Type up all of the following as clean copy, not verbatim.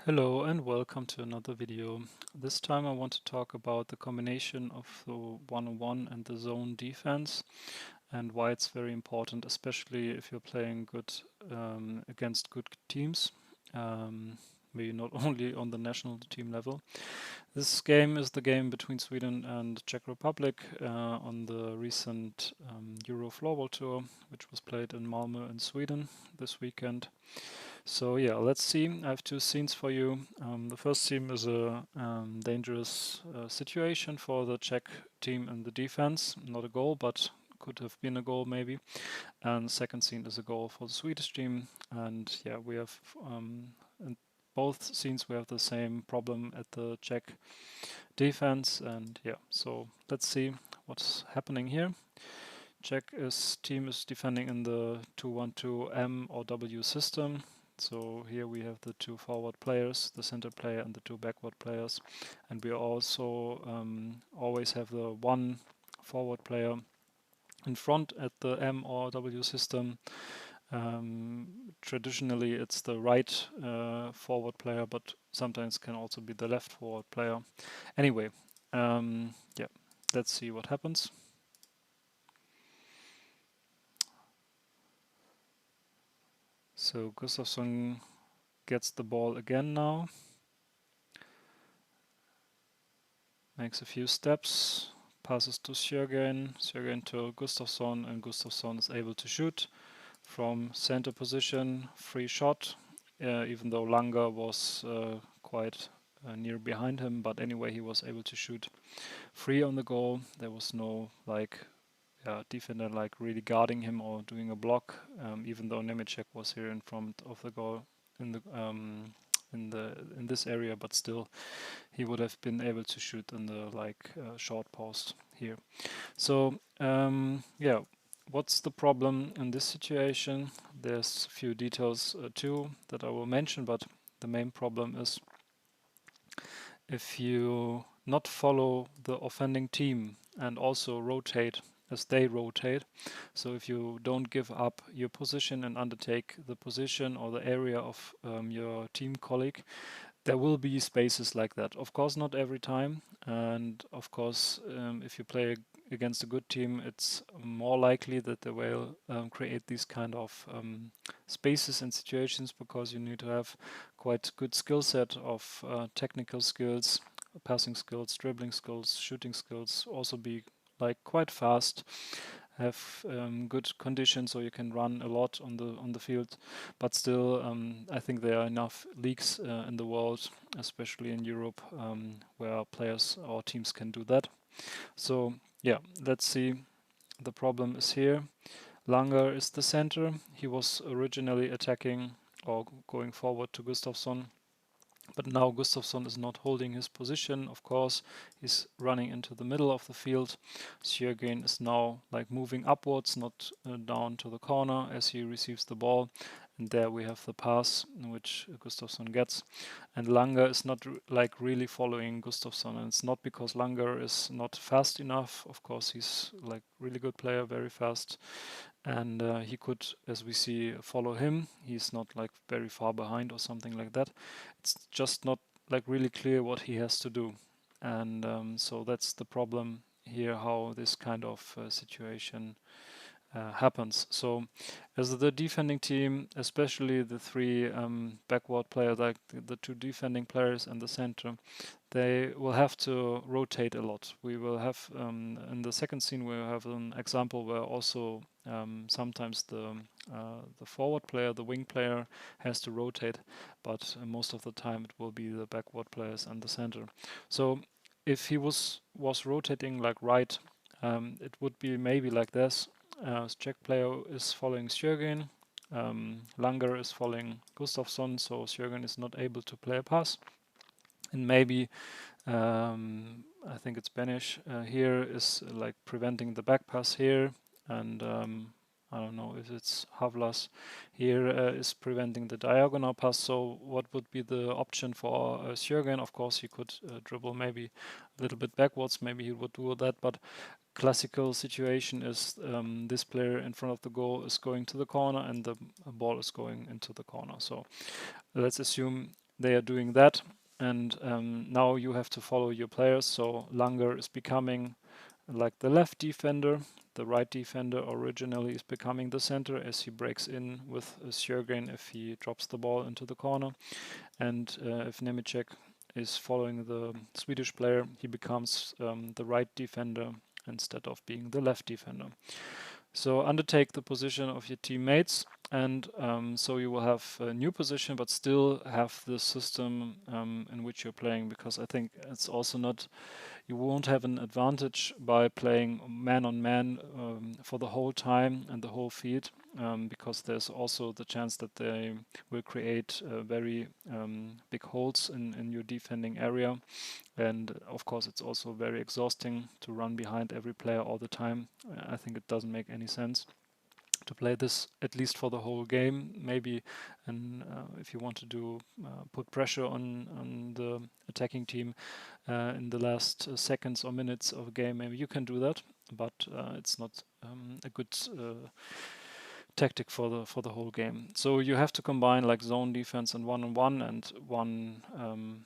Hello and welcome to another video. This time I want to talk about the combination of the one-on-one and the zone defense and why it's very important, especially if you're playing good against good teams, maybe not only on the national team level. This game is the game between Sweden and Czech Republic on the recent Euro Floorball Tour, which was played in Malmö in Sweden this weekend. So yeah, let's see. I have two scenes for you. The first scene is a dangerous situation for the Czech team in the defense. Not a goal, but could have been a goal maybe. And the second scene is a goal for the Swedish team. And yeah, we have in both scenes we have the same problem at the Czech defense. And yeah, so let's see what's happening here. Czech team is defending in the 2-1-2 M or W system. So here we have the two forward players, the center player and the two backward players. And we also always have the one forward player in front at the M or W system. Traditionally it's the right forward player, but sometimes can also be the left forward player. Anyway, yeah, let's see what happens. So Gustafsson gets the ball again now. Makes a few steps, passes to Sjörgren, Sjörgren to Gustafsson, and Gustafsson is able to shoot from center position, free shot, even though Langer was quite near behind him, but anyway he was able to shoot free on the goal. There was no defender like really guarding him or doing a block, even though Nemecek was here in front of the goal in the in this area, but still he would have been able to shoot in the short post here. So yeah, what's the problem in this situation? There's a few details too that I will mention, but the main problem is if you not follow the offending team and also rotate as they rotate. So if you don't give up your position and undertake the position or the area of your team colleague, there will be spaces like that. Of course, not every time. And of course, if you play against a good team, it's more likely that they will create these kind of spaces and situations because you need to have quite good skill set of technical skills, passing skills, dribbling skills, shooting skills, also be like quite fast, have good conditions so you can run a lot on the field. But still, I think there are enough leagues in the world, especially in Europe, where players or teams can do that. So yeah, let's see. The problem is here. Langer is the center. He was originally attacking or going forward to Gustafsson. But now Gustafsson is not holding his position, of course. He's running into the middle of the field. Sjörgren is now like moving upwards, not down to the corner as he receives the ball. And there we have the pass which Gustafsson gets. And Langer is not like really following Gustafsson. And it's not because Langer is not fast enough. Of course, he's like really good player, very fast. And he could, as we see, follow him. He's not like very far behind or something like that. It's just not like really clear what he has to do, and so that's the problem here, how this kind of situation happens. So as the defending team, especially the three backward players, like the two defending players and the center, they will have to rotate a lot. We will have in the second scene we will have an example where also sometimes the forward player, the wing player, has to rotate, but most of the time it will be the backward players and the center. So if he was rotating like right, it would be maybe like this. Czech player is following Sjörgren. Langer is following Gustafsson, so Sjörgren is not able to play a pass. And maybe I think it's Benish here is like preventing the back pass here, and I don't know if it's Havlas here is preventing the diagonal pass. So what would be the option for Sjörgren? Of course, he could dribble maybe a little bit backwards. Maybe he would do that, but classical situation is this player in front of the goal is going to the corner and the ball is going into the corner. So let's assume they are doing that, and now you have to follow your players. So Langer is becoming like the left defender. The right defender originally is becoming the center as he breaks in with Sjörgen if he drops the ball into the corner. And if Nemecek is following the Swedish player, he becomes the right defender instead of being the left defender. So undertake the position of your teammates, and so you will have a new position, but still have the system in which you're playing. Because I think it's also not, you won't have an advantage by playing man on man for the whole time and the whole field, because there's also the chance that they will create very big holes in your defending area. And of course, it's also very exhausting to run behind every player all the time. I think it doesn't make any sense to play this at least for the whole game. Maybe, and if you want to do put pressure on the attacking team in the last seconds or minutes of a game, maybe you can do that. But it's not a good tactic for the whole game. So you have to combine like zone defense and one-on-one, and one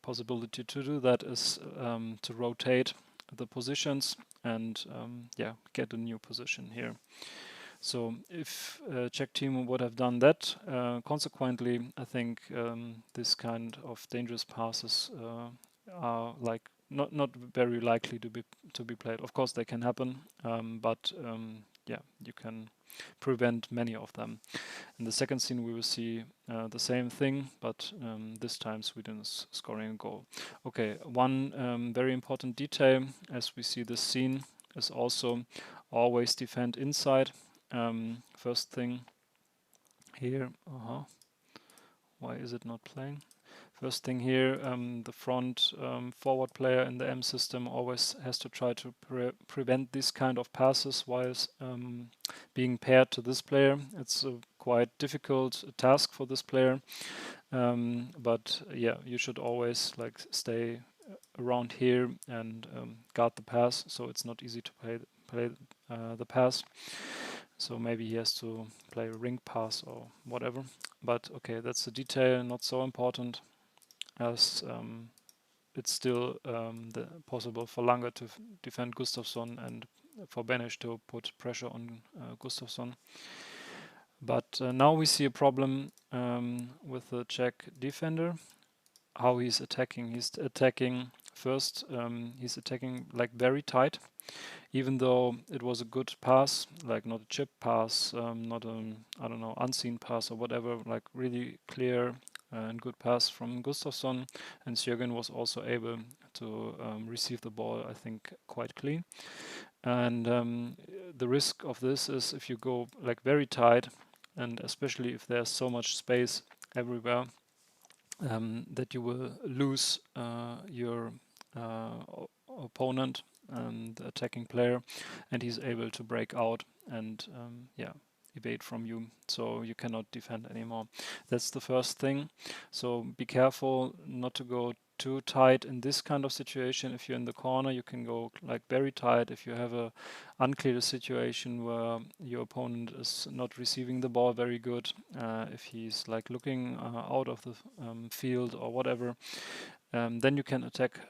possibility to do that is to rotate the positions and get a new position here. So if Czech team would have done that, consequently, I think this kind of dangerous passes are like not very likely to be played. Of course, they can happen, but you can prevent many of them. In the second scene, we will see the same thing, but this time Sweden is scoring a goal. Okay, one very important detail as we see this scene is also always defend inside. First thing here, why is it not playing? First thing here, the front forward player in the M system always has to try to prevent this kind of passes whilst being paired to this player. It's a quite difficult task for this player, but yeah, you should always like stay around here and guard the pass, so it's not easy to play the pass. So maybe he has to play a ring pass or whatever. But okay, that's a detail, not so important, as it's still possible for Langer to defend Gustafsson and for Benes to put pressure on Gustafsson. But now we see a problem with the Czech defender, how he's attacking. He's attacking first, he's attacking like very tight, even though it was a good pass, like not a chip pass, not a, I don't know, unseen pass or whatever, like really clear and good pass from Gustafsson, and Sjörgen was also able to receive the ball, I think, quite clean. And the risk of this is if you go like very tight, and especially if there's so much space everywhere, that you will lose your opponent and the attacking player, and he's able to break out and evade from you, so you cannot defend anymore. That's the first thing. So be careful not to go too tight in this kind of situation. If you're in the corner, you can go like very tight. If you have a unclear situation where your opponent is not receiving the ball very good, if he's like looking out of the field or whatever, then you can attack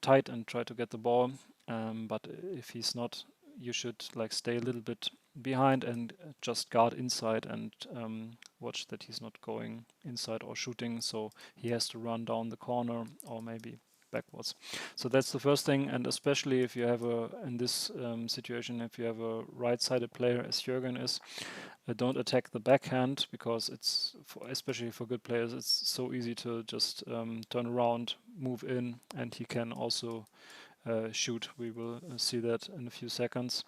tight and try to get the ball. But if he's not, you should like stay a little bit behind and just guard inside and watch that he's not going inside or shooting, so he has to run down the corner or maybe backwards. So that's the first thing, and especially if you have in this situation, if you have a right-sided player as Jürgen is, don't attack the backhand, because it's, especially for good players, it's so easy to just turn around, move in, and he can also shoot. We will see that in a few seconds.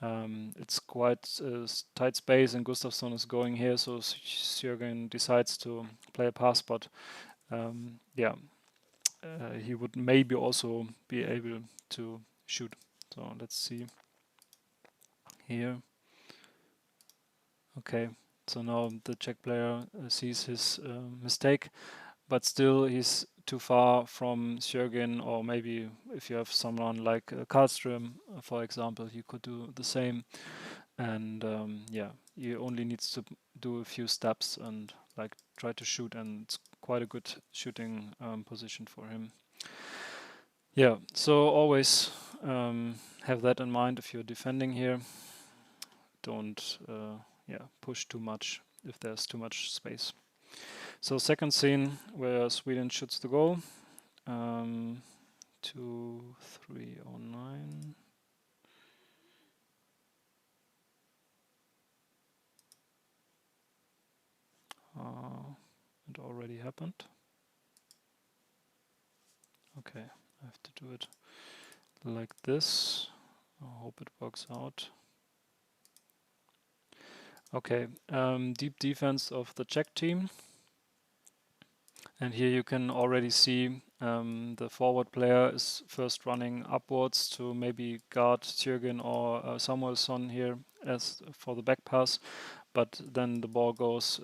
It's quite tight space, and Gustafsson is going here, so Sjörgen decides to play a pass, but he would maybe also be able to shoot. So let's see here. Okay, so now the Czech player sees his mistake, but still he's too far from Sjörgen, or maybe if you have someone like Karlström, for example, you could do the same. And he only needs to do a few steps and like try to shoot, and it's quite a good shooting position for him. Yeah, so always have that in mind if you're defending here. Don't push too much if there's too much space. So second scene where Sweden shoots the goal. 2-3-0-9. It already happened. Okay, I have to do it like this. I hope it works out. Okay, deep defense of the Czech team. And here you can already see the forward player is first running upwards to maybe guard Tjörgen or Samuelsson here as for the back pass, but then the ball goes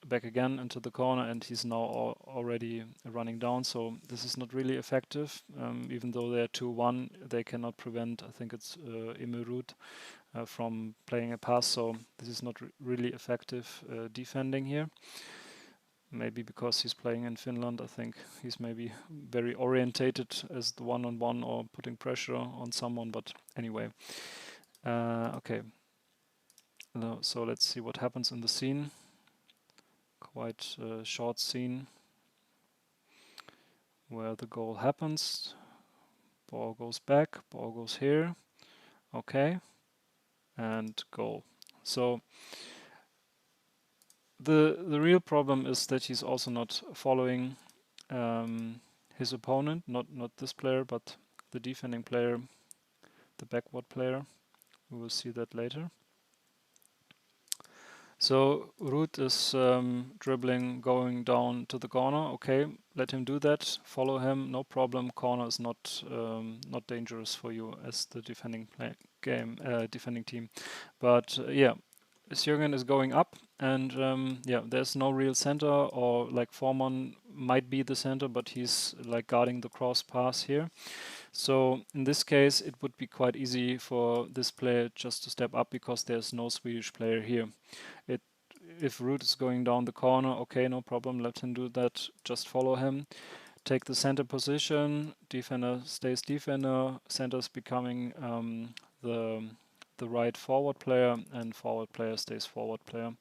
back again into the corner and he's now already running down, so this is not really effective. Even though they're 2-1, they cannot prevent, I think it's Emil Ruud from playing a pass, so this is not really effective defending here. Maybe because he's playing in Finland, I think he's maybe very orientated as the one-on-one or putting pressure on someone, but anyway. Okay, so let's see what happens in the scene. Quite a short scene where the goal happens. Ball goes back, ball goes here. Okay, and goal. So the real problem is that he's also not following his opponent, not this player, but the defending player, the backward player. We will see that later. So Ruud is dribbling, going down to the corner. Okay, let him do that. Follow him, no problem. Corner is not dangerous for you as the defending defending team. But yeah, Sjörgen is going up, and there's no real center, or like Forman might be the center, but he's like guarding the cross pass here. So in this case, it would be quite easy for this player just to step up because there's no Swedish player here. If Ruud is going down the corner, okay, no problem, let him do that, just follow him. Take the center position, defender stays defender, center's becoming the right forward player, and forward player stays forward player.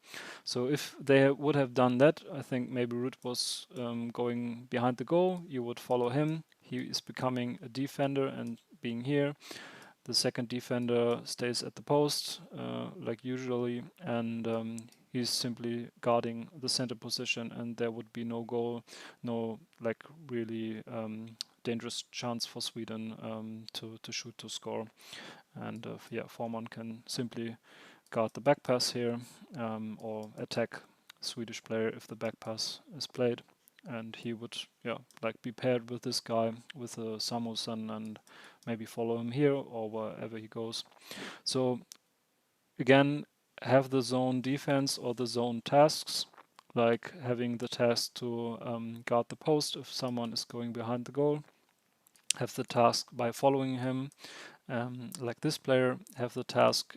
So if they would have done that, I think maybe Ruud was going behind the goal, you would follow him. He is becoming a defender and being here. The second defender stays at the post, like usually, and he's simply guarding the center position, and there would be no goal, no like really dangerous chance for Sweden to shoot, to score. And Forman can simply guard the back pass here or attack Swedish player if the back pass is played. And he would be paired with this guy, with Samuelsson, and maybe follow him here or wherever he goes. So again, have the zone defense or the zone tasks, like having the task to guard the post if someone is going behind the goal. Have the task by following him, like this player. Have the task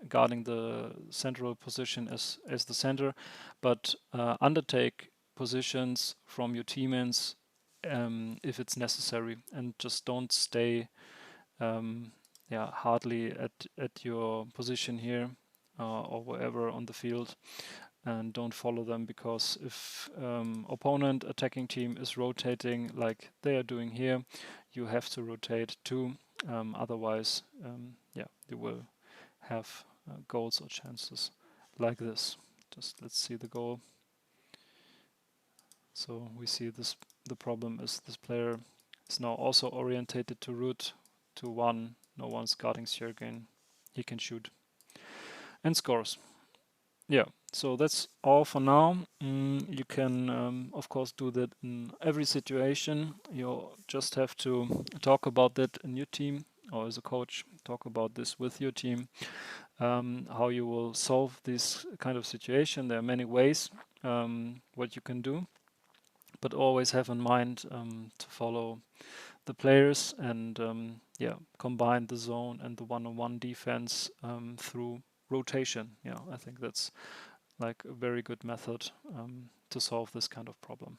guarding the central position as the center, but undertake positions from your teammates if it's necessary, and just don't stay hardly at your position here or wherever on the field, and don't follow them, because if opponent attacking team is rotating like they are doing here, you have to rotate too. Otherwise, you will have goals or chances like this. Just let's see the goal. So we see this. The problem is this player is now also orientated to Ruud, to one. No one's guarding Sjörgen. He can shoot and scores. Yeah, so that's all for now. You can, of course, do that in every situation. You just have to talk about that in your team, or as a coach, talk about this with your team, how you will solve this kind of situation. There are many ways what you can do, but always have in mind to follow the players and combine the zone and the one-on-one defense through rotation. I think that's like a very good method to solve this kind of problem.